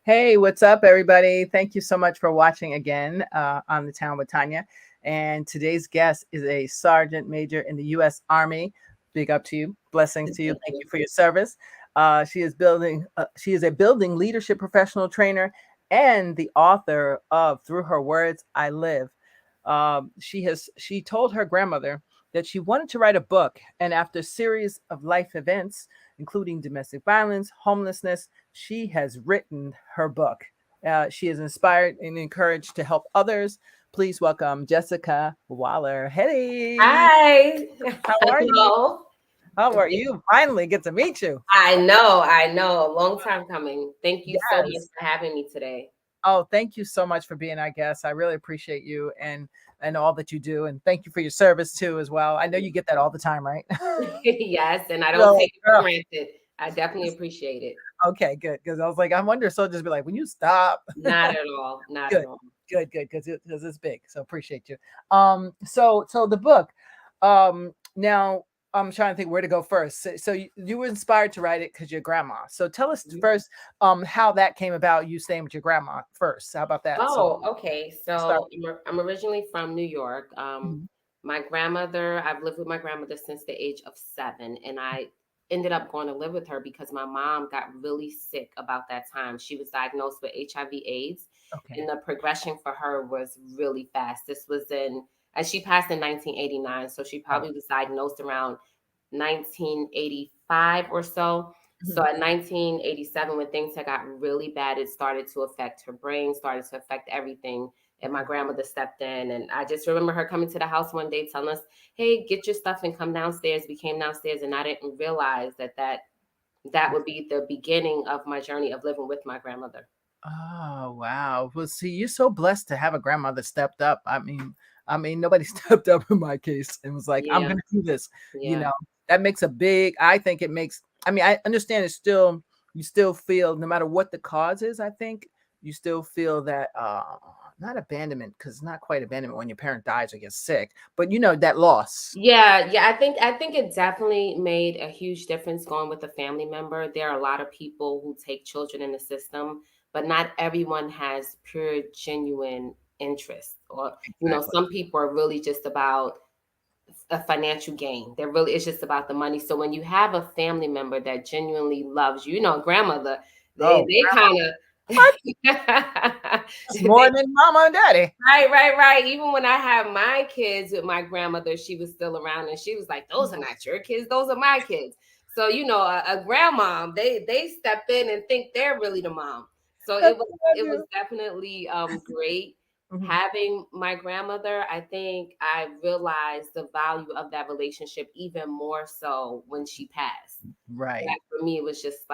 Hey, what's up, everybody? Thank you so much for watching again on the Town with Tanya. And today's guest is a sergeant major in the U.S. Army. Big up to you. Blessings to you. Thank Thank you. you for your service. She is building. She is a building leadership professional trainer and the author of "Through Her Words, I Live." She told her grandmother that she wanted to write a book, and after a series of life events, including domestic violence, homelessness, she has written her book. She is inspired and encouraged to help others. Please welcome Jessica Waller. Hey, Hi. how are you? Hello. How are you? Finally get to meet you. I know. A long time coming. Thank you so much Yes. for having me today. Oh, thank you so much for being our guest. I really appreciate you and all that you do, and thank you for your service too as well. I know you get that all the time, right? Yes, and I don't So, take it for granted. I definitely appreciate it. okay, good. Because I was like, I wonder if soldiers be like, when you stop. Not at all. Not at Good, all. good, because it's big. So appreciate you. So the book. Now I'm trying to think where to go first. So you were inspired to write it because your grandma. So tell us Mhm. first, how that came about. You staying with your grandma first. How about that? So Oh, okay. start. I'm originally from New York. Mhm. My grandmother, I've lived with my grandmother since the age of 7, and I ended up going to live with her because my mom got really sick about that time. She was diagnosed with HIV/AIDS, and Okay. the progression for her was really fast. This was and she passed in 1989, so she Oh. probably was diagnosed around 1985 or so. So Mhm. at 1987, when things had got really bad, it started to affect her brain, started to affect everything. And my Okay. grandmother stepped in. And I just remember her coming to the house one day telling us, "Hey, get your stuff and come downstairs." We came downstairs, and I didn't realize that would be the beginning of my journey of living with my grandmother. Oh, wow. Well, see, you're so blessed to have a grandmother stepped up. I mean, nobody stepped up in my case and was like, I'm Yeah, gonna do this. You yeah. know, that makes a big, I think it makes, I mean, I understand it's still, you still feel no matter what the cause is, I think you still feel that not abandonment, because it's not quite abandonment when your parent dies or gets sick, but that loss. Yeah. I think it definitely made a huge difference going with a family member. There are a lot of people who take children in the system, but not everyone has pure, genuine interest. Or, Exactly. some people are really just about a financial gain. They're really it's just about the money. So when you have a family member that genuinely loves you, grandmother, they Oh, they kind of what? It's more they than mama and daddy. right. Even when I had my kids with my grandmother, she was still around, and she was like, "Those are not your kids; those are my kids." So a grandmom, they step in and think they're really the mom. So I it was love definitely great you. having my grandmother. I think I realized the value of that relationship even more so when she passed. Right. That for me, it was just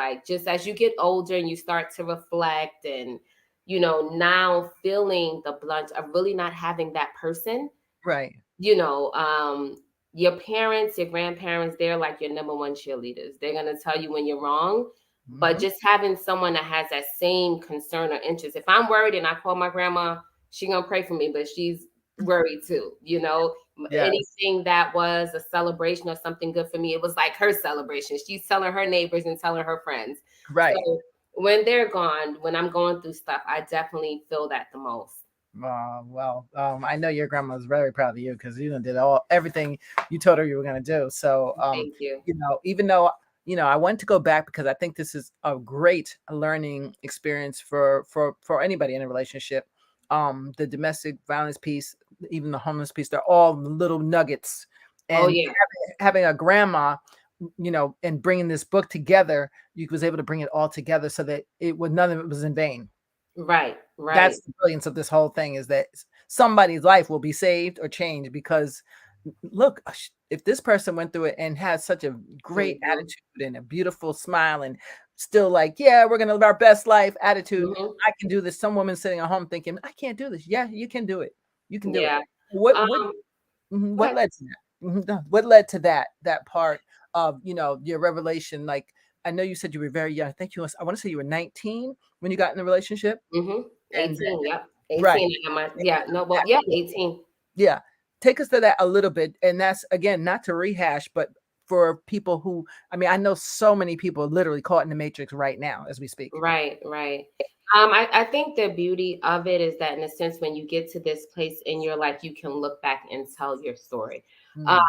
as you get older and you start to reflect and now feeling the blunt of really not having that person, Right. you know, um, your parents, your grandparents, they're like your number one cheerleaders. They're gonna tell you when you're wrong, but Mhm. just having someone that has that same concern or interest. If I'm worried and I call my grandma, she gonna pray for me, but she's worried too. Yes. Anything that was a celebration or something good for me, it was like her celebration. She's telling her neighbors and telling her friends. Right. So when they're gone, when I'm going through stuff, I definitely feel that the most. Well, I know your grandma was very proud of you because you done did everything you told her you were going to do. So, Thank you. even though I want to go back because I think this is a great learning experience for anybody in a relationship. The domestic violence piece, even the homeless piece, they're all little nuggets, Oh and yeah. having a grandma, and bringing this book together, you was able to bring it all together so that none of it was in vain. Right, right. That's the brilliance of this whole thing, is that somebody's life will be saved or changed because look, if this person went through it and has such a great Mhm, attitude and a beautiful smile and still like, yeah, we're gonna live our best life attitude, mhm. I can do this. Some woman sitting at home thinking, I can't do this. Yeah, you can do it. You can do it. Yeah. What Um, what but led to that? What led to that part of your revelation? Like, I know you said you were very young. I think I want to say you were 19 when you got in the relationship. And 18, yep. right. 18 yeah, no, well, yeah, 18. Yeah. Take us to that a little bit. And that's, again, not to rehash, but for people who, I mean, I know so many people literally caught in the matrix right now as we speak. Right, right. I think the beauty of it is that in a sense, when you get to this place in your life, you can look back and tell your story. Um, Mm,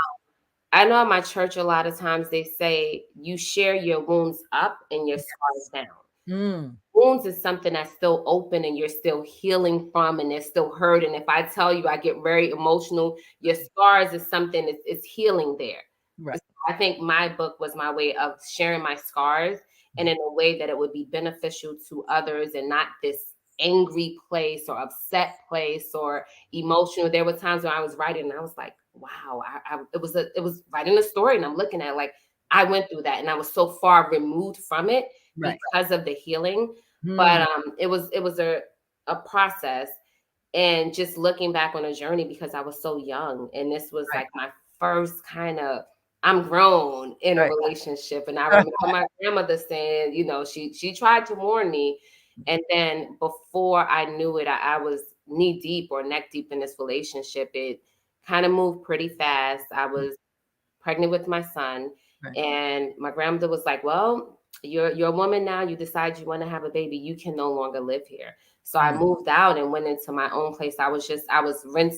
I know at my church, a lot of times they say you share your wounds up and your scars down. mm, Wounds is something that's still open and you're still healing from and it's still hurt. And if I tell you, I get very emotional. Your scars is something it's healing there. right. I think my book was my way of sharing my scars and in a way that it would be beneficial to others and not this angry place or upset place or emotional. There were times when I was writing and I was like, wow, it was writing a story and I'm looking at it like I went through that and I was so far removed from it Right. because of the healing. But Mm, it was a process and just looking back on a journey because I was so young and this was right. like my first kind of I'm grown in a Right. relationship. And I remember my grandmother saying, she tried to warn me. And then before I knew it, I was knee deep or neck deep in this relationship. It kind of moved pretty fast. I was pregnant with my son, Right. and my grandmother was like, "Well, you're a woman now. You decide you want to have a baby. You can no longer live here." So I Mm, moved out and went into my own place. I was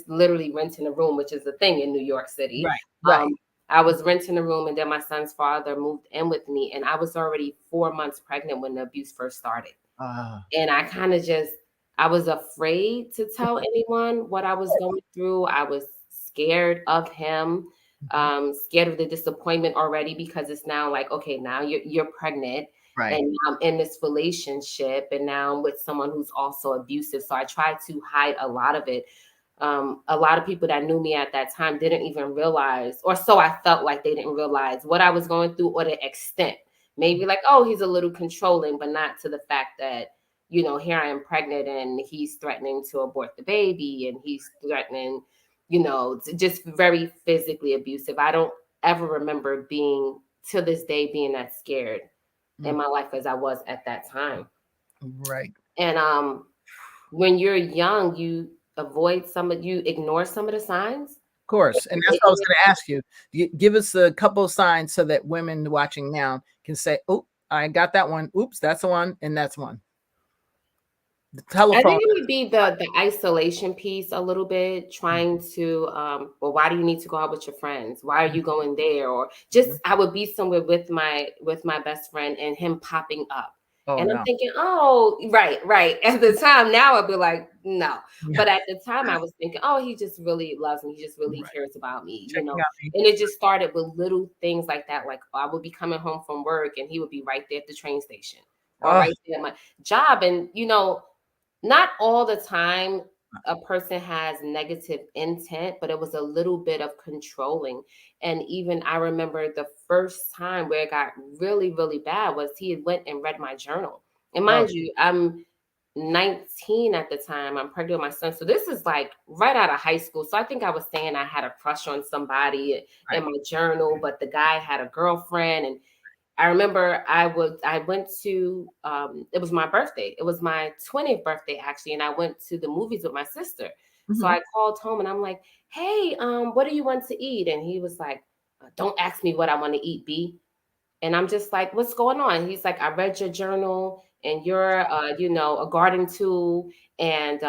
literally renting a room, which is a thing in New York City. right. Right. I was renting a room, and then my son's father moved in with me, and I was already 4 months pregnant when the abuse first started. Uh, And I was afraid to tell anyone what I was going through. I was scared of him, mhm, scared of the disappointment already because it's now like, okay, now you're pregnant right. and now I'm in this relationship and now I'm with someone who's also abusive. So I tried to hide a lot of it. A lot of people that knew me at that time didn't even realize, or so I felt like they didn't realize what I was going through or the extent. Maybe like, oh, he's a little controlling, but not to the fact that, here I am pregnant and he's threatening to abort the baby and he's threatening, just very physically abusive. I don't ever remember being, to this day, being that scared in Mm, my life as I was at that time. right. And when you're young, you ignore some of the signs. Of course. And that's what I was going to ask you. Give us a couple of signs so that women watching now can say, "Oh, I got that one. Oops, that's the one, and that's one." The I telephone. think it would be the isolation piece a little bit, trying to well, why do you need to go out with your friends? Why are you going there? Or just Mhm. I would be somewhere with my best friend and him popping up. Oh And I'm no. thinking, oh, right, right. At the time, now I'd be like, no. Yeah. But at the time I was thinking, oh, he just really loves me. He just really Right. cares about me, Checking out me. And it just started with little things like that. Like I would be coming home from work and he would be right there at the train station or Oh, right there at my job. And not all the time a person has negative intent, but it was a little bit of controlling. And even I remember the first time where it got really, really bad was he had went and read my journal. And oh, mind you, I'm 19 at the time. I'm pregnant with my son. So this is like right out of high school. So I think I was saying I had a crush on somebody in right. my journal, but the guy had a girlfriend and I remember I went to it was my birthday. It was my 20th birthday actually, and I went to the movies with my sister. So Mhm. I called home and I'm like, "Hey, what do you want to eat?" And he was like, "Don't ask me what I want to eat, B." And I'm just like, what's going on? He's like, I read your journal and you're, a garden tool. And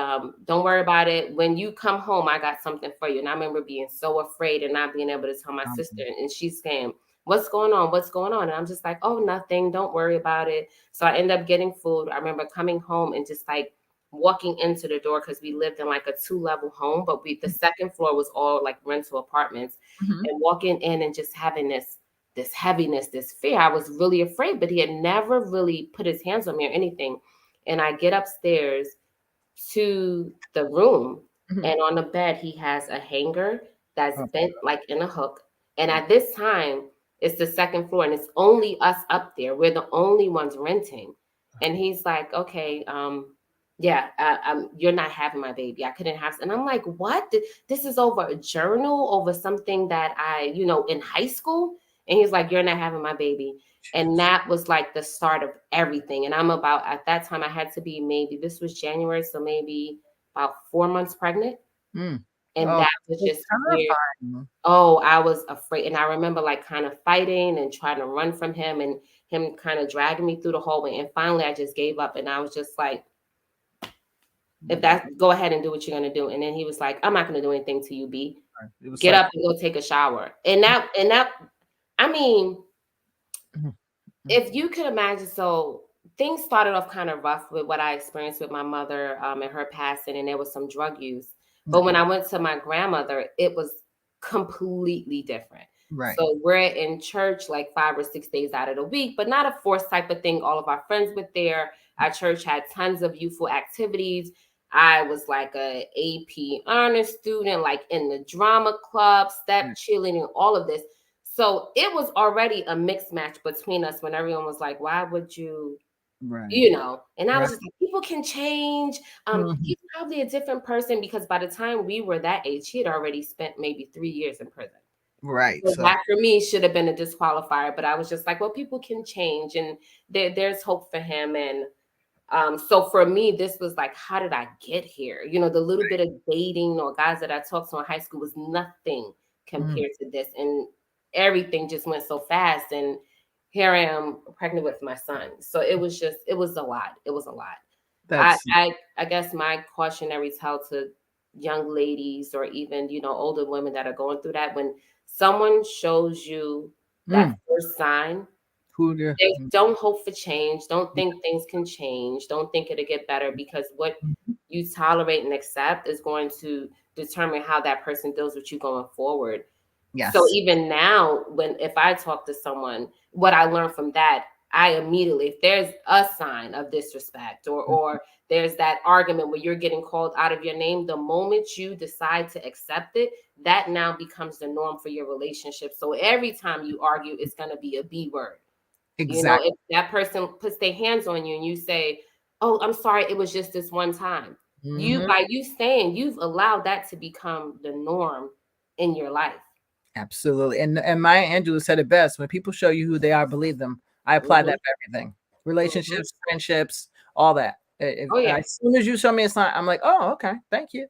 don't worry about it. When you come home, I got something for you. And I remember being so afraid and not being able to tell my sister. Um, And she's saying, what's going on? What's going on? And I'm just like, oh, nothing. Don't worry about it. So I end up getting food. I remember coming home and just like walking into the door because we lived in like a two-level home, but the second floor was all like rental apartments. mhm. And walking in and just having this heaviness, this fear. I was really afraid, but he had never really put his hands on me or anything. And I get upstairs to the room, Mhm. and on the bed, he has a hanger that's Oh, bent like in a hook. And right. at this time, it's the second floor, and it's only us up there. We're the only ones renting. And he's like, okay, yeah, you're not having my baby. I couldn't have. And I'm like, what? This is over a journal, over something that in high school. And he's like, you're not having my baby. And Jesus. that was like the start of everything. And I'm about, at that time, I had to be maybe, this was January, so maybe about 4 months pregnant. Mm. And Oh, that that's was so just where, terrifying. oh, I was afraid. And I remember like kind of fighting and trying to run from him and him kind of dragging me through the hallway. And finally, I just gave up. And I was just like, If Right. that, go ahead and do what you're gonna do. And then he was like, I'm not gonna do anything to you, B. Right. It was Get like, up and go take a shower. And that, I mean, mhm, mhm, if you could imagine, so things started off kind of rough with what I experienced with my mother, and her passing, and there was some drug use. But right. when I went to my grandmother, it was completely different. Right. So we're in church like 5 or 6 days out of the week, but not a forced type of thing. All of our friends were there. Our church had tons of youthful activities. I was like a AP honor student, like in the drama club, step Right. cheerleading, all of this. So it was already a mixed match between us when everyone was like, why would you, Right. you know? And I Right. was just like, people can change. Mhm. He's probably a different person because by the time we were that age, he had already spent maybe 3 years in prison. Right. So So, that for me should have been a disqualifier. But I was just like, well, people can change and there's hope for him. And so for me, this was like, how did I get here? You know, the little bit of dating or guys that I talked to in high school was nothing mm, compared to this. And everything just went so fast. And here I am pregnant with my son. So it was just, it was a lot. It was a lot. I that's I, I guess my cautionary tale to young ladies or even, older women that are going through that, when someone shows you that mm, first sign, who the don't hope for change. Don't think things can change. Don't think it'll get better because what mhm. you tolerate and accept is going to determine how that person deals with you going forward. So Yes. even now, if I talk to someone, what I learned from that, I immediately, if there's a sign of disrespect or there's that argument where you're getting called out of your name, the moment you decide to accept it, that now becomes the norm for your relationship. So every time you argue, it's going to be a B word. Exactly. If that person puts their hands on you and you say, "Oh, I'm sorry, it was just this one time." You Mhm. by you saying, you've allowed that to become the norm in your life. Absolutely. And Maya Angelou said it best. When people show you who they are, believe them. I apply Mhm. that for everything. Mhm. Relationships, friendships, all that. Oh yeah. As soon as you show me a sign, I'm like, oh, okay, thank you.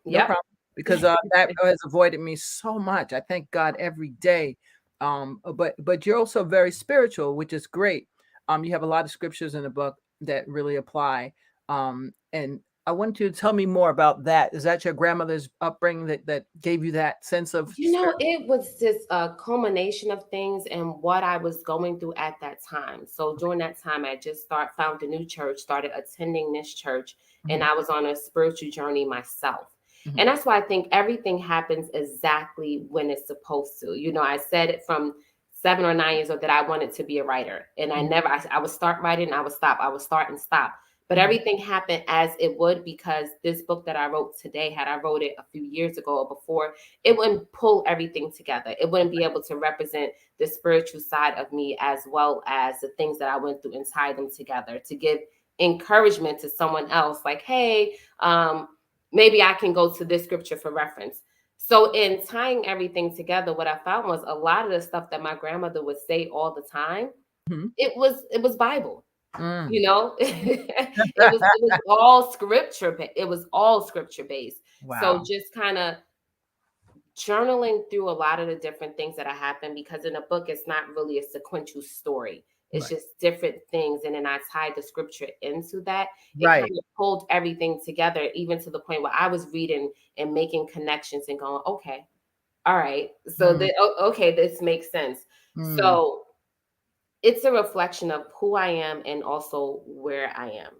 No Yep. problem. Because that has avoided me so much. I thank God every day. But you're also very spiritual, which is great. You have a lot of scriptures in the book that really apply. And I want you to tell me more about that. Is that your grandmother's upbringing that gave you that sense of spirit? It was just a culmination of things and what I was going through at that time. So during that time, I just found a new church, started attending this church, and Mhm, I was on a spiritual journey myself. mhm, And that's why I think everything happens exactly when it's supposed to. I said it from 7 or 9 years old that I wanted to be a writer, and mhm, I would start writing, I would stop, I would start and stop. But mhm, everything happened as it would because this book that I wrote today, had I wrote it a few years ago or before, it wouldn't pull everything together. It wouldn't be able to represent the spiritual side of me as well as the things that I went through and tie them together to give encouragement to someone else. Like, hey, maybe I can go to this scripture for reference. So in tying everything together, what I found was a lot of the stuff that my grandmother would say all the time, mhm, it was Bible. mm. It was all scripture. It was all scripture based. So Wow. just kind of journaling through a lot of the different things that happened, because in a book it's not really a sequential story, it's Right. just different things, and then I tied the scripture into that. It kind Right. of pulled everything together, even to the point where I was reading and making connections and going, okay, all right, so Mm, okay, this makes sense. mm. So it's a reflection of who I am and also where I am,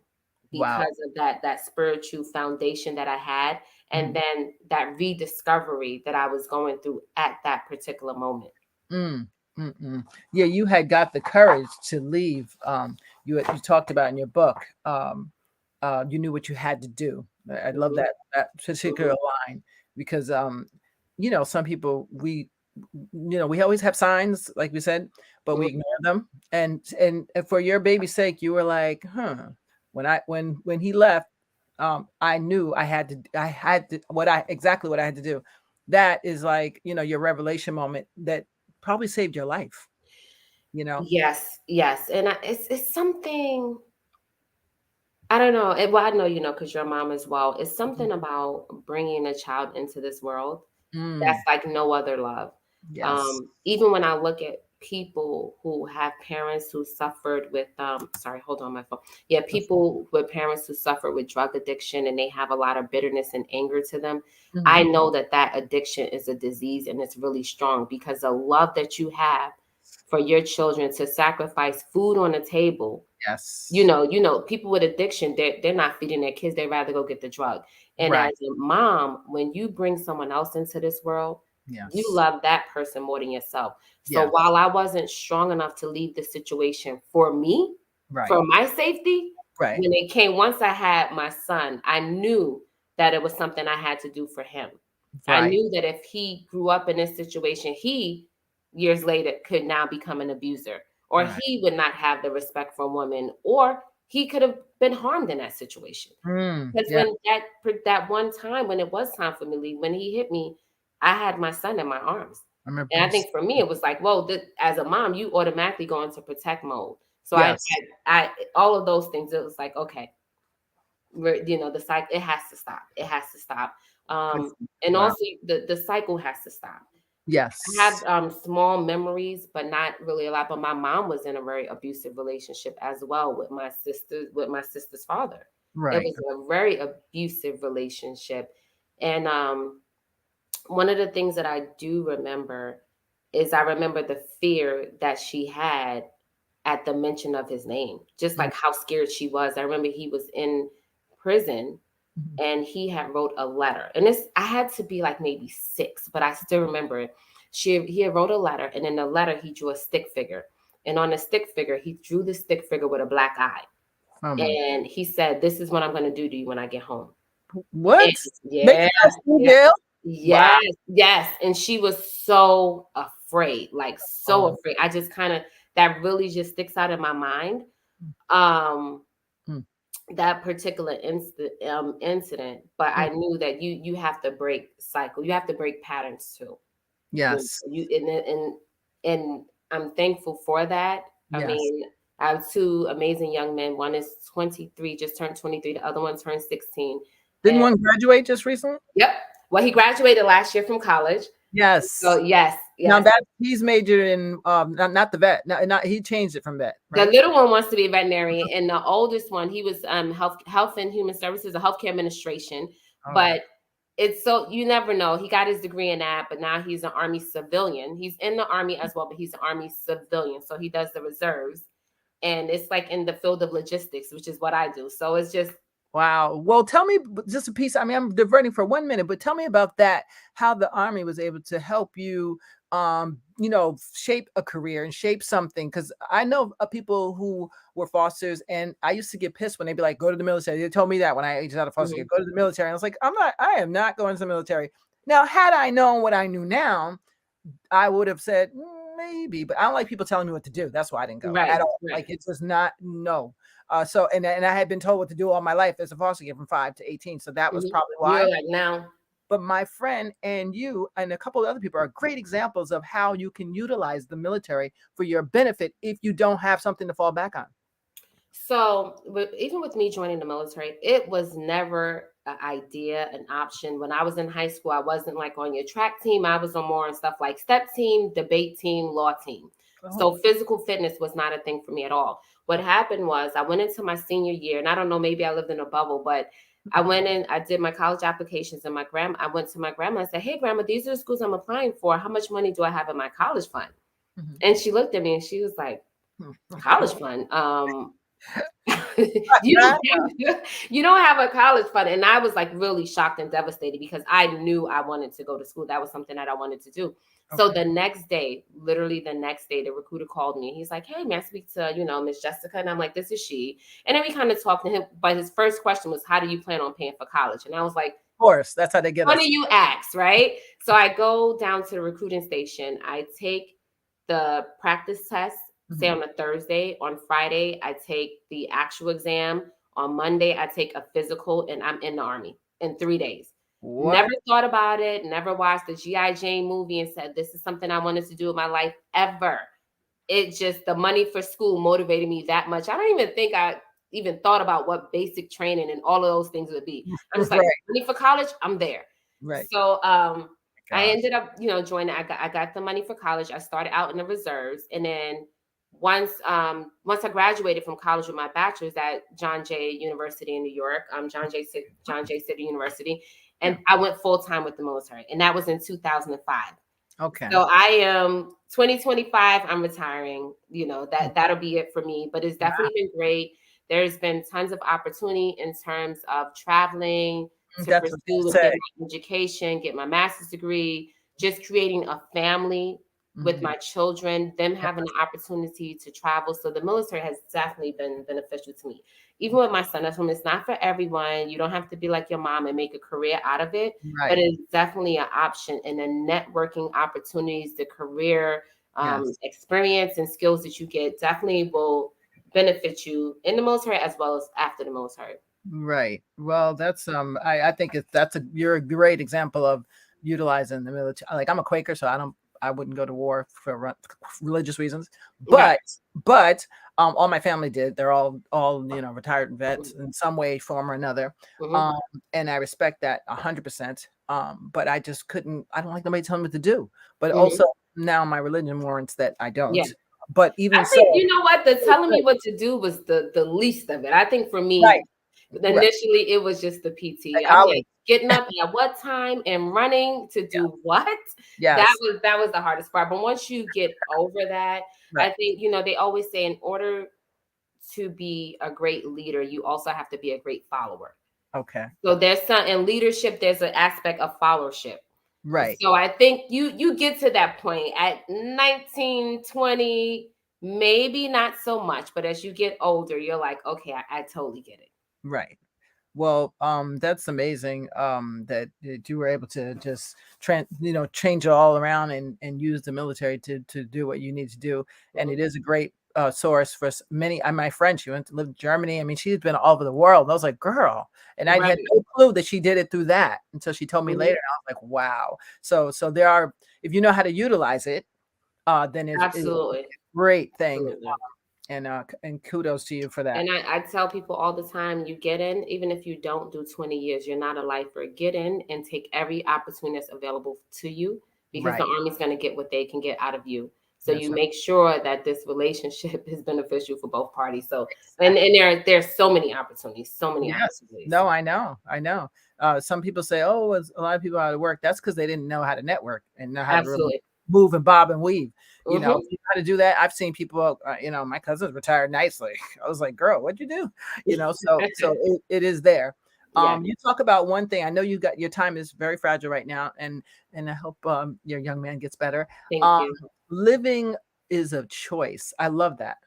Wow. because of that spiritual foundation that I had, and Mhm. then that rediscovery that I was going through at that particular moment. Mm, mm. Yeah, you had got the courage to leave. You talked about in your book. You knew what you had to do. I love Mhm, that particular mhm, line because some people we always have signs like we said, but we mhm. ignore them. And for your baby's sake, you were like, huh. When he left, I knew I had to what I had to do. That is like your revelation moment that probably saved your life. You know. Yes, yes, and it's something, I don't know. Well, I know you know because you're a mom as well. It's Mhm. something about bringing a child into this world that's Mm, like no other love. yes. Even when I look at people who have parents who suffered with sorry, hold on my phone. Yeah, people with parents who suffer with drug addiction and they have a lot of bitterness and anger to them. I Mhm. know that that addiction is a disease and it's really strong because the love that you have for your children to sacrifice food on the table. Yes. People with addiction, they're not feeding their kids, they rather go get the drug. And Right. as a mom, when you bring someone else into this world, you Yes. love that person more than yourself. So Yes. while I wasn't strong enough to leave the situation for me, Right. for my safety, Right. when it came, once I had my son, I knew that it was something I had to do for him. I Right. knew that if he grew up in this situation, he years later could now become an abuser, or Right. he would not have the respect for women, or he could have been harmed in that situation. Because Yeah. when that one time when it was time for me to leave, when he hit me, I had my son in my arms. I remember And I you. think for me, it was like, well, as a mom, you automatically go into protect mode. So Yes. all of those things, it was like, okay, the cycle, it has to stop. It has to stop. Good. And Wow. also the cycle has to stop. I have Yes. small memories, but not really a lot. But my mom was in a very abusive relationship as well with my sister's father. It Right. was a very abusive relationship. And one of the things that I do remember is I remember the fear that she had at the mention of his name, just Mm, like how scared she was. I remember he was in prison mhm. and he had wrote a letter. And this I had to be like maybe 6, but I still remember it. He had wrote a letter, and in the letter he drew a stick figure. And on the stick figure, he drew the stick figure with a black eye. Oh my. And he said, "This is what I'm gonna do to you when I get home." And What? Make yeah, us in yeah, jail? Wow. yes, yes. And she was so afraid, like so Oh. afraid. I just kind of that really just sticks out in my mind. Um, Mm. that particular incident, but Mm. I knew that you have to break cycle, you have to break patterns too. You know, Yes. you and I'm thankful for that. I Yes. mean, I have 2 amazing young men. One is 23, just turned 23. The other one turned 16. Didn't And one graduate just recently? yep, well, he graduated last year from college. So Yes. yes, Now yes. that he's majored in not the vet. Not he changed it from vet, The right? little one wants to be a veterinarian, and the oldest one, he was health and human services, or healthcare administration. Oh. But it's so you never know. He got his degree in that, but now he's an army civilian. He's in the army as well, but he's an army civilian, so he does the reserves, and it's like in the field of logistics, which is what I do. So it's just Wow. Well, tell me just a piece. I mean, I'm diverting for 1 minute, but tell me about that. How the army was able to help you, shape a career and shape something. Because I know people who were fosters, and I used to get pissed when they'd be like, "Go to the military." They told me that when I aged out of foster care, mhm, "Go to the military." And I was like, "I'm not. I am not going to the military." Now, had I known what I knew now, I would have said, maybe, but I don't like people telling me what to do. That's why I didn't go right, at all. right. Like it's just not no. And I had been told what to do all my life as a foster kid from 5 to 18. So that was Mhm. probably You're why. like now, But my friend and you and a couple of other people are great examples of how you can utilize the military for your benefit if you don't have something to fall back on. so, even with me joining the military, it was never an idea, an option. When I was in high school, I wasn't like on your track team. I was on more on stuff like step team, debate team, law team. Oh. So physical fitness was not a thing for me at all. What happened was I went into my senior year, and I don't know, maybe I lived in a bubble, but I went in, I did my college applications, and I went to my grandma and said, "Hey, grandma, these are the schools I'm applying for. How much money do I have in my college fund?" Mhm. And she looked at me and she was like, Mhm. "College fund? You don't you don't have a college fund." And I was like really shocked and devastated because I knew I wanted to go to school. That was something that I wanted to do. So Okay. the next day, literally the next day, the recruiter called me. He's like, "Hey, may I speak to, Miss Jessica?" And I'm like, "This is she." And then we kind of talked to him, but his first question was, "How do you plan on paying for college?" And I was like, Of course, that's how they get "Funny us. you ask, right?" So I go down to the recruiting station. I take the practice test, say Mhm. on a Thursday. On Friday, I take the actual exam. On Monday, I take a physical, and I'm in the Army in 3 days. Never What? thought about it, never watched the G.I. Jane movie and said, this is something I wanted to do in my life ever. It just, the money for school motivated me that much. I don't even think I even thought about what basic training and all of those things would be. I'm just like, Right. money for college, I'm there. Right. So I gosh. ended up, joining. I got the money for college. I started out in the reserves, and then once I graduated from college with my bachelor's at John Jay University in New York, John Jay City University, Yeah. and I went full time with the military, and that was in 2005. Okay. So I am 2025. I'm retiring. That'll be it for me. But it's Wow. definitely been great. There's been tons of opportunity in terms of traveling to That's what pursue I and get say. my education, get my master's degree, just creating a family with Mhm. my children, them having Yes. the opportunity to travel. So the military has definitely been beneficial to me. Even with my son, that's when it's not for everyone. You don't have to be like your mom and make a career out of it, but Right. it's definitely an option, and the networking opportunities, the career Yes. experience and skills that you get definitely will benefit you in the military as well as after the military. Right. Well, that's I think you're a great example of utilizing the military. Like I'm a Quaker, so I wouldn't go to war for religious reasons. Right. But but all my family did. They're all retired vets in some way, form or another. Mm-hmm. Um and I respect that 100%. But I just couldn't I don't like nobody telling me what to do. But Hmm. also now my religion warrants that I Yeah. don't. But even I think so, you know what, the it's telling me great. what to do was the least of it. I think for me, Right. Right. initially it was just the PT. Like I'm Ali. like getting up at what time and running to Yeah. do what? That Yes. was that was the hardest part. But once you get over that, I Right. think they always say in order to be a great leader, you also have to be a great follower. Okay. So there's some in leadership, there's an aspect of followership. Right. So I think you get to that point at 19, 20, maybe not so much, but as you get older, you're like, okay, I totally get it. Right. Well, that's amazing. That you were able to just change it all around and use the military to do what you need to do. And Mhm. it is a great source for many. My friend, she went to live in Germany. I mean, she's been all over the world. I was like, girl, and I had Right. no clue that she did it through that until she told me Mhm. later. And I was like, wow. So there are, if you know how to utilize it, then it's a Absolutely. great thing. Absolutely. And kudos to you for that. And I tell people all the time, you get in, even if you don't do 20 years, you're not a lifer. Get in and take every opportunity that's available to you because the Right. Army's going to get what they can get out of you. So That's you right. make sure that this relationship is beneficial for both parties. So, and, Exactly. and there's so many opportunities, so many Yes. opportunities. No, I know. I know. Some people say, "Oh, it's a lot of people out of work." That's because they didn't know how to network and know how to really Absolutely. move and bob and weave. If Hmm. you know how to do that, I've seen people. My cousin's retired nicely. I was like, "Girl, what'd you do?" So it is there. Yeah. You talk about one thing. I know you got your time is very fragile right now, and I hope your young man gets better. Thank Um, you. Living is a choice. I love that.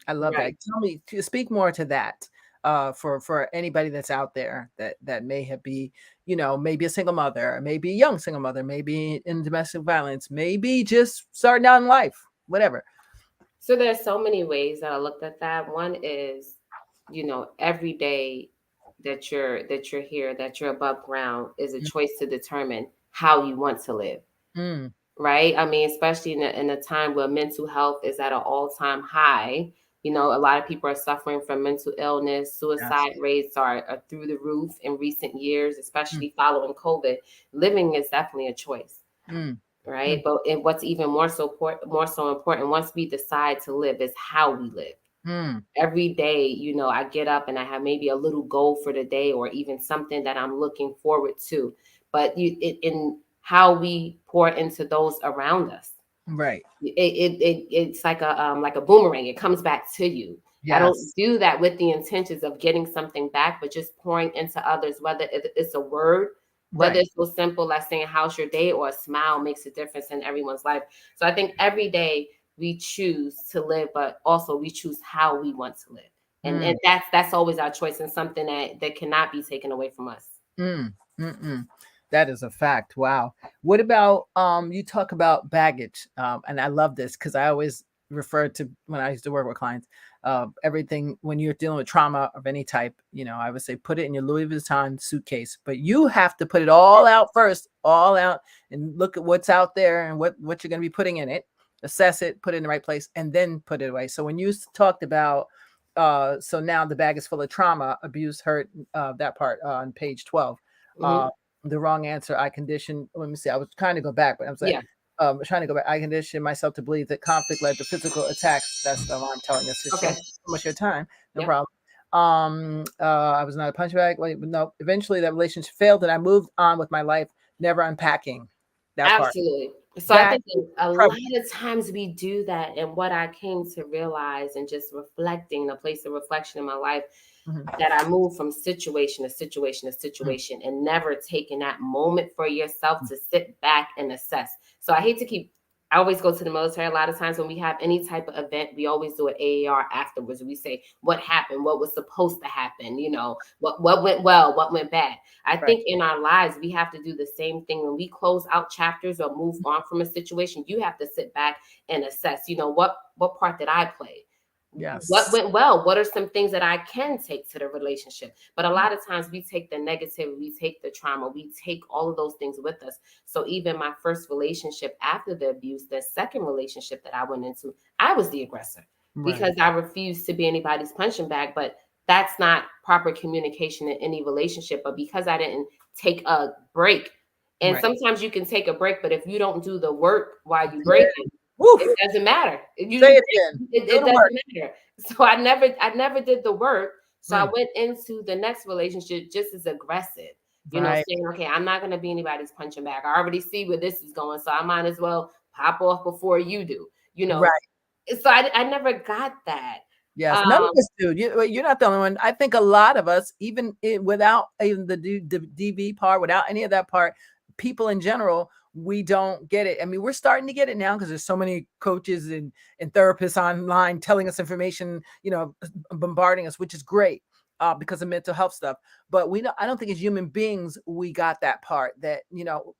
I love that. Right. Tell me to speak more to that, for anybody that's out there that may have be, maybe a single mother, maybe a young single mother, maybe in domestic violence, maybe just starting out in life, whatever. So there's so many ways that I looked at that. One is, every day that you're here, that you're above ground is a Mm, choice to determine how you want to live. mm, Right? I mean, especially in a time where mental health is at an all-time high. A lot of people are suffering from mental illness. yes. Suicide rates are through the roof in recent years, Mm, especially following COVID. Living is definitely a choice, mm, right? mm, But and what's even more so important once we decide to live is how we live. mm, Every day, I get up and I have maybe a little goal for the day or even something that I'm looking forward to. But in how we pour into those around us, right. it's like a boomerang. It comes back to you. I don't Yes. do that with the intentions of getting something back, but just pouring into others, whether it's a word, whether Right. it's so simple as saying how's your day or a smile makes a difference in everyone's life. So I think every day we choose to live, but also we choose how we want to live. And Mm, that's always our choice and something that cannot be taken away from us. mm, mm, mm. That is a fact. Wow. What about you talk about baggage. And I love this because I always refer to when I used to work with clients, everything when you're dealing with trauma of any type, I would say put it in your Louis Vuitton suitcase, but you have to put it all out first, all out and look at what's out there and what you're going to be putting in it, assess it, put it in the right place, and then put it away. So when you talked about so now the bag is full of trauma, abuse, hurt, that part on page 12. Hmm. Uh, the wrong answer. I conditioned. Let me see. I was trying to go back, but I'm saying, Yeah. trying to go back. I conditioned myself to believe that conflict led to physical attacks. That's the alarm telling us. Just thank Okay. you so much for your time. No Yep. problem. I was not a punchback. Wait, no. Eventually, that relationship failed, and I moved on with my life, never unpacking that part. Absolutely. So I That think a lot trouble. of times we do that. And what I came to realize and just reflecting, a place of reflection in my life, Mhm, that I moved from situation to situation to mhm, situation and never taking that moment for yourself to sit back and assess. So I hate to keep, I always go to the military. A lot of times when we have any type of event, we always do an AAR afterwards. We say what happened, what was supposed to happen, what went well, what went bad. I right. think in our lives, we have to do the same thing when we close out chapters or move on from a situation. You have to sit back and assess, what part did I play? What Yes. went well? What are some things that I can take to the relationship? But a lot of times we take the negative, we take the trauma, we take all of those things with us. So even my first relationship after the abuse, the second relationship that I went into, I was the aggressor Right. because I refused to be anybody's punching bag. But that's not proper communication in any relationship. But because I didn't take a break, and Right. sometimes you can take a break, but if you don't do the work while you break Yeah. it, it Woof. doesn't matter. Say it again. Do It the work. doesn't matter. So I never did the work. So I Mm, went into the next relationship just as aggressive, right. saying, okay, I'm not gonna be anybody's punching bag. I already see where this is going, so I might as well pop off before you do. You know. Right. So I never got that. Yes, none of Um, us do. You're not the only one. I think a lot of us, even without even the DV part, without any of that part, people in general, we don't get it. I mean, we're starting to get it now because there's so many coaches and therapists online telling us information, bombarding us, which is great because of mental health stuff. But I don't think as human beings we got that part. That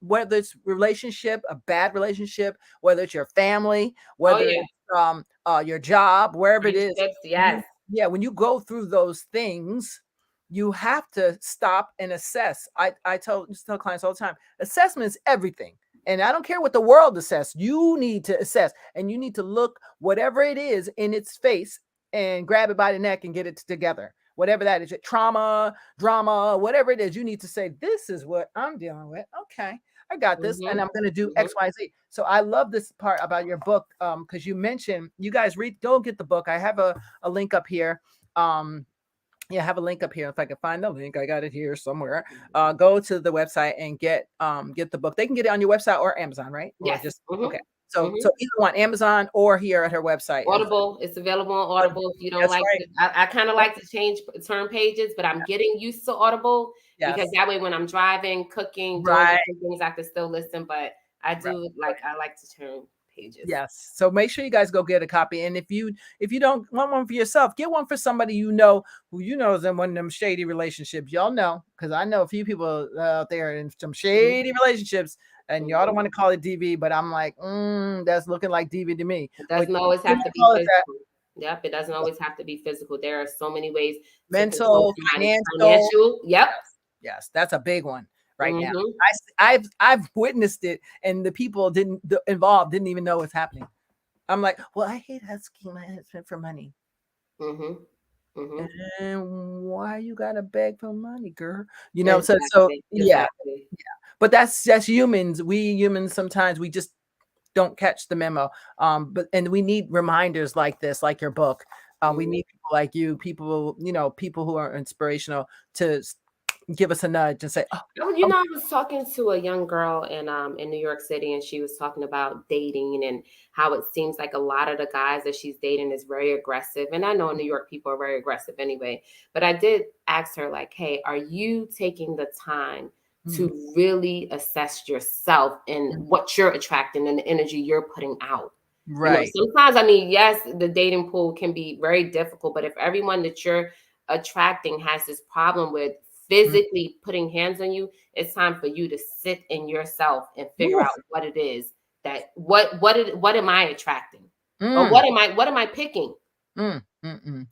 whether it's relationship, a bad relationship, whether it's your family, oh whether yeah, it's your job, wherever it is, friendships, yes. when you go through those things, you have to stop and assess. Just tell clients all the time, assessment is everything. And I don't care what the world assess. You need to assess, and you need to look whatever it is in its face and grab it by the neck and get it together. Whatever that is, trauma, drama, whatever it is, you need to say, this is what I'm dealing with. Okay, I got this, and Hmm. I'm going to do Hmm. X, Y, Z. So I love this part about your book because you mentioned, you guys go get the book. I have a link up here. Um, yeah, I have a link up here. If I can find the link, I got it here somewhere. Go to the website and get the book. They can get it on your website or Amazon, right? Or Yes. just Hmm. okay. So Hmm. either one, Amazon or here at her website. And Audible, it's available on Audible. If you don't that's like right. it, I kind of like to change turn pages, but I'm getting used to Audible because Yes. that way when I'm driving, cooking, doing Right. different things, I can still listen. But I Right. do like I like to turn pages. Yes. So make sure you guys go get a copy. And if you don't want one for yourself, get one for somebody who is in one of them shady relationships. Y'all know, because I know a few people out there in some Hmm. shady relationships, and y'all don't Hmm. want to call it DV, but I'm like, that's looking like DV to me. It But doesn't always you have to might be call it that. physical. Yep, it doesn't always have to be physical. There are so many ways to control Mental, somebody's financial. financial. Yep. Yes. Yes. That's a big one right now. Hmm. I've witnessed it, and the people involved didn't even know what's happening. I'm like, well, I hate asking my husband for money. Hmm. Hmm. And why you gotta beg for money, girl? So Exactly. yeah, Exactly. but that's humans. We humans sometimes we just don't catch the memo. And we need reminders like this, like your book. We Mm-hmm. need people like you, people who are inspirational to give us a nudge and say, oh, Oh, oh I was talking to a young girl in New York City, and she was talking about dating and how it seems like a lot of the guys that she's dating is very aggressive. And I know in New York people are very aggressive anyway. But I did ask her, like, hey, are you taking the time mm, to really assess yourself and mm, what you're attracting and the energy you're putting out? right. Sometimes, I mean, yes, the dating pool can be very difficult, but if everyone that you're attracting has this problem with Mm, physically putting hands on you, it's time for you to sit in yourself and figure woo, out what it is that what am I attracting? Or mm, what am I picking?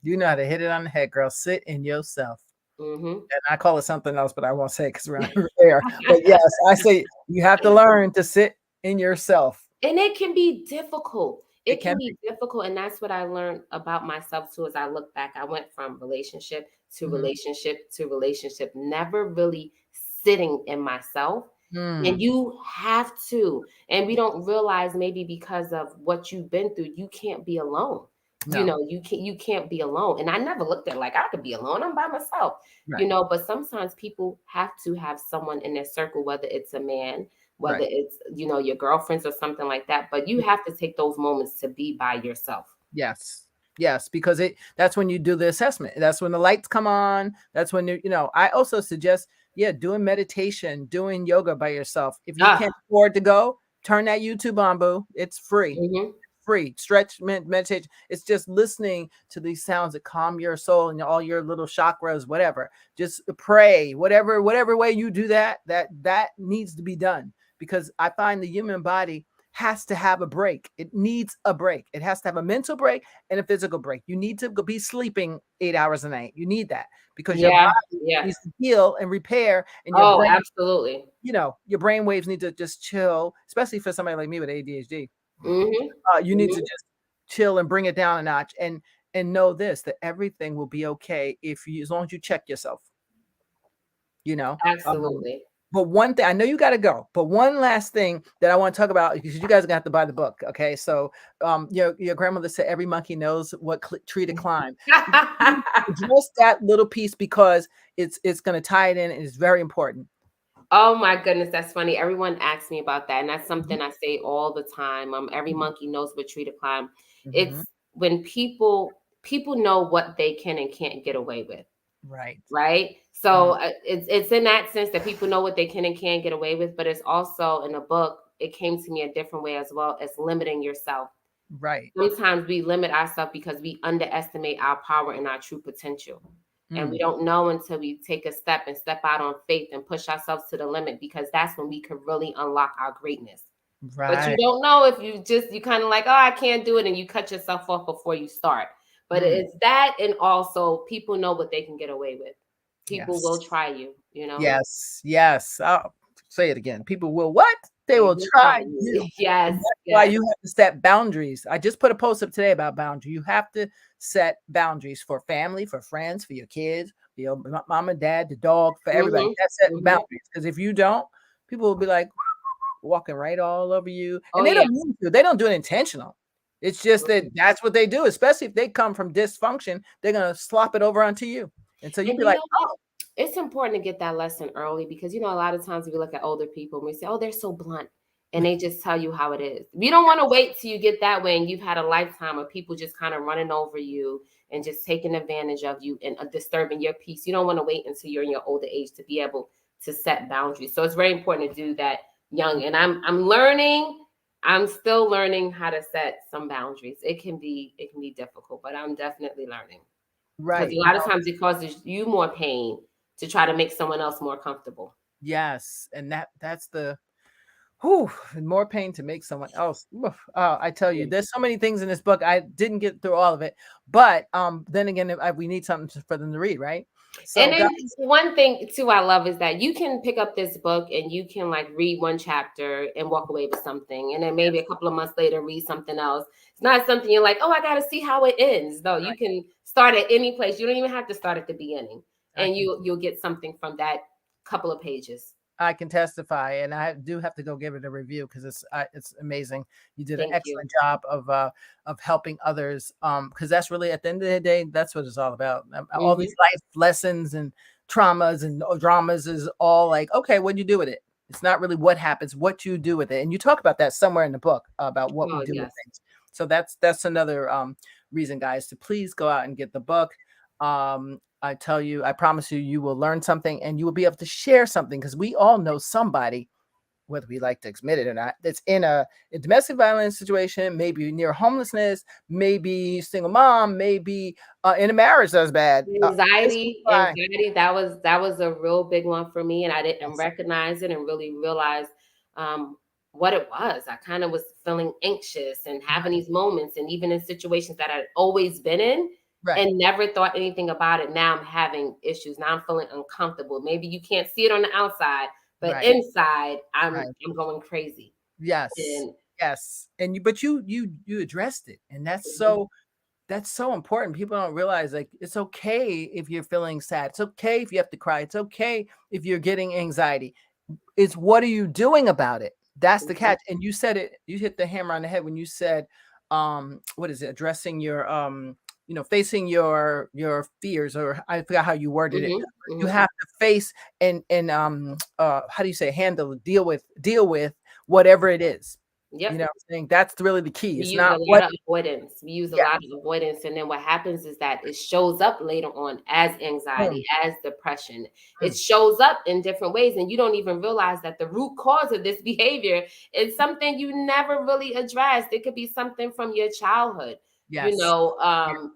You know how to hit it on the head, girl. Sit in yourself. Hmm. And I call it something else, but I won't say it because we're not there. But yes, I say you have to learn to sit in yourself. And it can be difficult. It It can can be. be difficult. And that's what I learned about myself too. As I look back, I went from relationship to Mhm. relationship to relationship, never really sitting in myself. And Mm. you have to. And we don't realize, maybe because of what you've been through, you can't be alone. No. You can't be alone. And I never looked at, like, I could be alone. I'm by myself. Right. But sometimes people have to have someone in their circle, whether it's a man, whether Right. it's, your girlfriends or something like that. But you have to take those moments to be by yourself. Yes. Yes, because that's when you do the assessment. That's when the lights come on. That's when I also suggest, yeah, doing meditation, doing yoga by yourself. If you Ah, can't afford to go, turn that YouTube on, boo. It's free. hmm Free stretch meditation. It's just listening to these sounds that calm your soul and all your little chakras, whatever. Just pray, whatever way you do that needs to be done, because I find the human body has to have a break. It needs a break. It has to have a mental break and a physical break. You need to be sleeping 8 hours a night. You need that because your yeah, body yeah. needs to heal and repair, and your Oh, brain, absolutely. your brain waves need to just chill, especially for somebody like me with ADHD. Hmm. You need to just chill and bring it down a notch, and know this, that everything will be okay if you, as long as you check yourself, you know. Um, Absolutely. but one thing, I know you got to go, but one last thing that I want to talk about, because you guys are gonna have to buy the book, okay? So, your grandmother said every monkey knows what tree to climb. Address that little piece, because it's going to tie it in, and it's very important. Oh my goodness, that's funny. Everyone asks me about that, and that's Mhm. something I say all the time. Every monkey knows what tree to climb. Mhm. It's when people know what they can and can't get away with, Right. right? So Mm. it's in that sense that people know what they can and can't get away with, but it's also in the book. It came to me a different way as well, as limiting yourself. Right. Sometimes we limit ourselves because we underestimate our power and our true potential. And we Mm. don't know until we take a step and step out on faith and push ourselves to the limit, because that's when we can really unlock our greatness. But you Right. don't know if you kind of like, oh, I can't do it, and you cut yourself off before you start. But Mm. it's that, and also people know what they can get away with. People will Yes. try you. Yes, yes. I'll say it again. People will what? They They will will try try you. you. And Yes, that's why yes. you have to set boundaries. I just put a post up today about boundary. You have to set boundaries for family, for friends, for your kids, for your mom and dad, the dog, for everybody. Hmm. That's setting Hmm. boundaries. Because if you don't, people will be like walking right all over you. Oh And they yeah. don't mean to. They don't do it intentional. It's just that that's what they do, especially if they come from dysfunction, they're gonna slop it over onto you. And so you'd And be you like, know what? It's important to get that lesson early, because a lot of times we look at older people and we say, "Oh, they're so blunt," and they just tell you how it is. We don't want to wait till you get that way and you've had a lifetime of people just kind of running over you and just taking advantage of you and disturbing your peace. You don't want to wait until you're in your older age to be able to set boundaries. So it's very important to do that young. And I'm learning. I'm still learning how to set some boundaries. It can be difficult, but I'm definitely learning. Because a right. lot of times it causes you more pain to try to make someone else more comfortable. Yes, and that's the whew, more pain to make someone else. Oof. Oh, I tell you, Yeah. there's so many things in this book. I didn't get through all of it, but then again, we need something for them to read, right? And So, then guys, one thing too I love is that you can pick up this book and you can like read one chapter and walk away with something. And then maybe yes, a couple of months later read something else. It's not something you're like, oh, I gotta see how it ends. No, you right. can start at any place. You don't even have to start at the beginning. I And can you'll get something from that couple of pages. I can testify, and I do have to go give it a review because it's amazing. You did an Thank you. excellent job of helping others. Because that's really, at the end of the day, that's what it's all about. All Hmm. these life lessons and traumas and dramas is all like, okay, what do you do with it? It's not really what happens, what you do with it, and you talk about that somewhere in the book about what we Oh do with yes. things. So that's another reason, guys, to please go out and get the book. I tell you, I promise you, you will learn something and you will be able to share something, because we all know somebody, whether we like to admit it or not, that's in a domestic violence situation, maybe near homelessness, maybe single mom, maybe in a marriage that's bad. This is Anxiety, why. anxiety, that was a real big one for me, and I didn't Yes. recognize it and really realize um, what it was. I kind of was feeling anxious and having Right. these moments, and even in situations that I'd always been in Right. and never thought anything about it. Now I'm having issues. Now I'm feeling uncomfortable. Maybe you can't see it on the outside, but Right. inside I'm Right. I'm going crazy. Yes. And Yes. And but you addressed it, and that's mhm, so That's so important. People don't realize, like, it's okay if you're feeling sad. It's okay if you have to cry. It's okay if you're getting anxiety. It's what are you doing about it? That's the Mhm. catch. And you said it, you hit the hammer on the head when you said, what is it? Addressing your, facing your fears, or I forgot how you worded it. Mhm. You Mhm. have to face and how do you say, handle, deal with whatever it is. You know Yep. what I'm saying? That's really the key. We It's use not a lot what, of avoidance. We use a yeah. lot of avoidance, and then what happens is that it shows up later on as Mm, anxiety, as depression. It mm. shows up in different ways, and you don't even realize that the root cause of this behavior is something you never really addressed. It could be something from your childhood, you Yes. know. Yeah.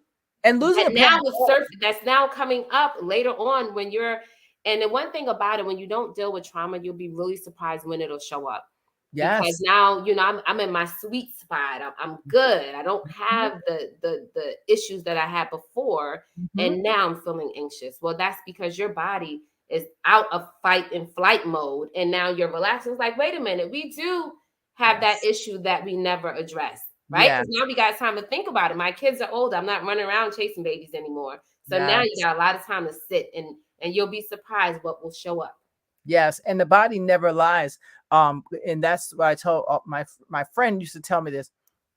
And losing That a parent. now is that's now coming up later on when you're. And the one thing about it, when you don't deal with trauma, you'll be really surprised when it'll show up, because Yes. now I'm in my sweet spot. I'm good. I don't Mhm, have the issues that I had before, mhm. and now I'm feeling anxious. Well, that's because your body is out of fight and flight mode, and now you're relaxing. It's like, wait a minute, we do have that Yes. issue that we never addressed, right? Yeah. Because now we got time to think about it. My kids are older. I'm not running around chasing babies anymore. So now you Yes. got a lot of time to sit, and you'll be surprised what will show up. Yes, and the body never lies. And that's why I told my friend used to tell me this.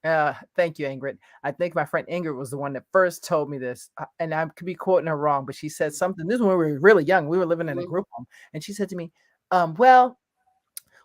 Thank you, Ingrid. I think my friend Ingrid was the one that first told me this, and I could be quoting her wrong, but she said something. This is when we were really young. We were living in a Mhm. group home, and she said to me, "Well,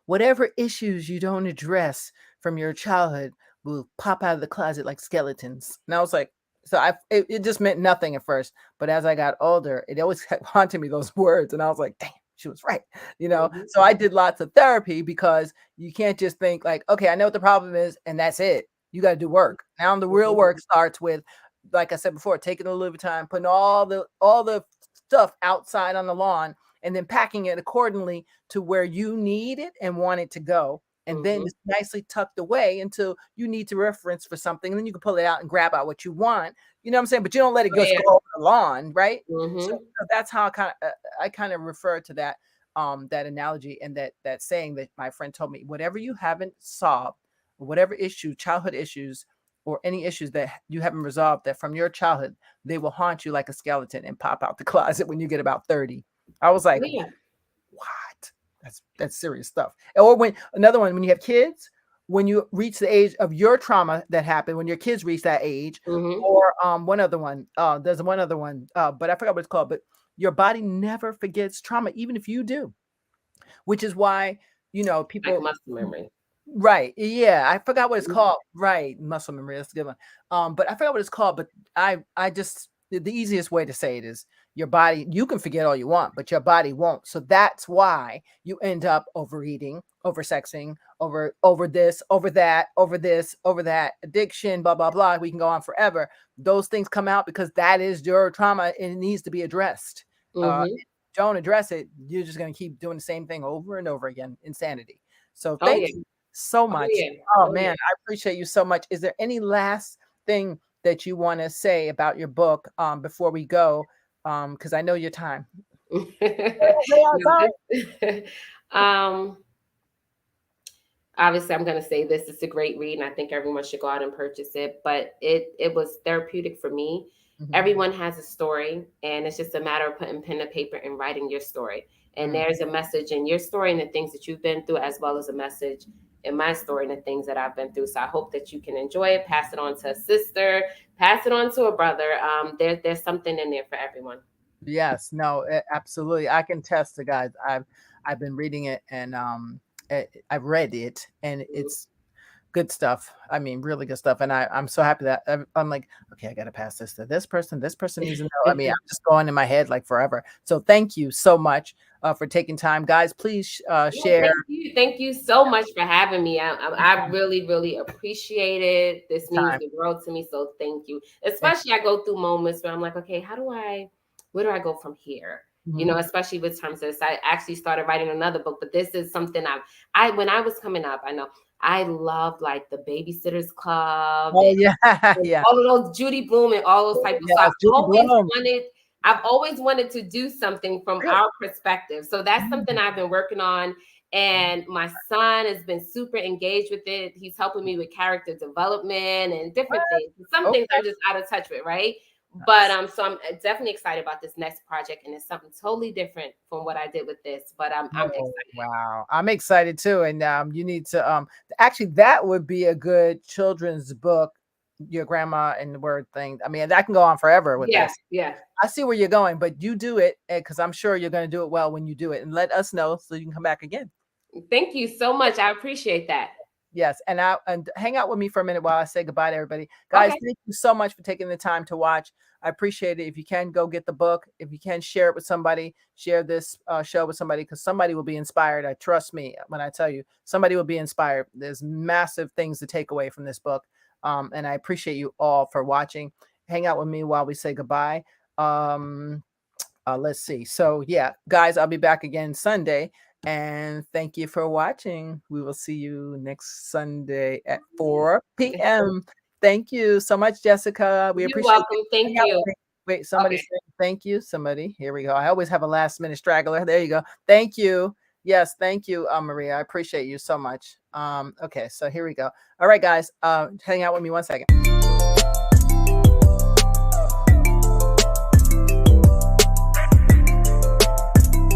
whatever issues you don't address from your childhood will pop out of the closet like skeletons." And I was like, so it just meant nothing at first. But as I got older, it always kept haunting me, those words. And I was like, damn, she was right. Mhm. So I did lots of therapy, because you can't just think like, okay, I know what the problem is, and that's it. You got to do work. Now the real Mhm. work starts with, like I said before, taking a little bit of time, putting all the stuff outside on the lawn, and then packing it accordingly to where you need it and want it to go. And then Mhm. it's nicely tucked away until you need to reference for something. And then you can pull it out and grab out what you want. You know what I'm saying? But you don't let it Oh, just yeah. go over the lawn, right? So, Mhm. so that's how I kind of refer to that analogy, and that saying that my friend told me. Whatever you haven't solved, whatever issue, childhood issues, or any issues that you haven't resolved, that from your childhood, they will haunt you like a skeleton and pop out the closet when you get about 30. I was Oh, like, yeah. what? That's serious stuff. Or when another one, when you have kids, when you reach the age of your trauma that happened, when your kids reach that age, Mhm. or one other one, there's one other one, but I forgot what it's called. But your body never forgets trauma, even if you do, which is why Like people. muscle memory. Right. Yeah, I forgot what it's Mhm. called. Right, muscle memory. That's a good one. But I forgot what it's called. But I just the easiest way to say it is your body. You can forget all you want, but your body won't. So that's why you end up overeating, oversexing, over this, over that, over this, over that, addiction, blah blah blah. We can go on forever. Those things come out because that is your trauma, and it needs to be addressed. Mhm. Don't address it, you're just going to keep doing the same thing over and over again. Insanity. So Oh, thank yeah. you so Oh, much. yeah. Oh Oh, man, yeah. I appreciate you so much. Is there any last thing that you want to say about your book before we go? Because I know your time. Way outside. um, Obviously, I'm going to say this. It's a great read, and I think everyone should go out and purchase it. But it was therapeutic for me. Mhm. Everyone has a story, and it's just a matter of putting pen to paper and writing your story. And Mm. there's a message in your story and the things that you've been through, as well as a message in my story and the things that I've been through. So I hope that you can enjoy it. Pass it on to a sister. Pass it on to a brother. There's something in there for everyone. Yes, no, absolutely. I can test the guys. I've been reading it, and I've read it, and Mhm. it's good stuff. I mean, really good stuff. And I'm so happy that I'm like, okay, I got to pass this to this person. This person needs to know. I mean, I'm just going in my head like forever. So thank you so much for taking time, guys. Please Well, share. thank you. Thank you so much for having me. I really, really appreciate it. This means Time. the world to me. So thank you. And, Especially I go through moments where I'm like, okay, where do I go from here? You mhm. know, especially with terms of this. I actually started writing another book, but this is something when I was coming up, I know I loved like the Babysitters Club Oh yeah, and yeah, all of those Judy Bloom and all those type of so yes, Judy Bloom. I've always wanted to do something from Really? our perspective. So that's something Mm. I've been working on. And my son has been super engaged with it. He's helping me with character development and different things. Some things Okay. I'm just out of touch with, right? But Nice. so I'm definitely excited about this next project, and it's something totally different from what I did with this. But I'm Oh, excited. wow. I'm excited too. And you need to actually that would be a good children's book, your grandma and the word thing. I mean, that can go on forever with Yeah, this. yeah. I see where you're going, but you do it because I'm sure you're going to do it well when you do it. And let us know so you can come back again. Thank you so much. I appreciate that. Yes, and hang out with me for a minute while I say goodbye to everybody. Guys, Okay. thank you so much for taking the time to watch. I appreciate it. If you can, go get the book. If you can, share it with somebody. Share this show with somebody because somebody will be inspired. I trust me when I tell you, somebody will be inspired. There's massive things to take away from this book, and I appreciate you all for watching. Hang out with me while we say goodbye. Um, let's see. So, yeah, guys, I'll be back again Sunday. And thank you for watching. We will see you next Sunday at 4 p.m. Thank you so much, Jessica. We You're appreciate you. welcome. Hang Thank out you. with me. Wait, somebody Okay. say thank you. Somebody. Here we go. I always have a last minute straggler. There you go. Thank you. Yes, thank you, Maria. I appreciate you so much. Okay, so here we go. All right, guys. Hang out with me 1 second.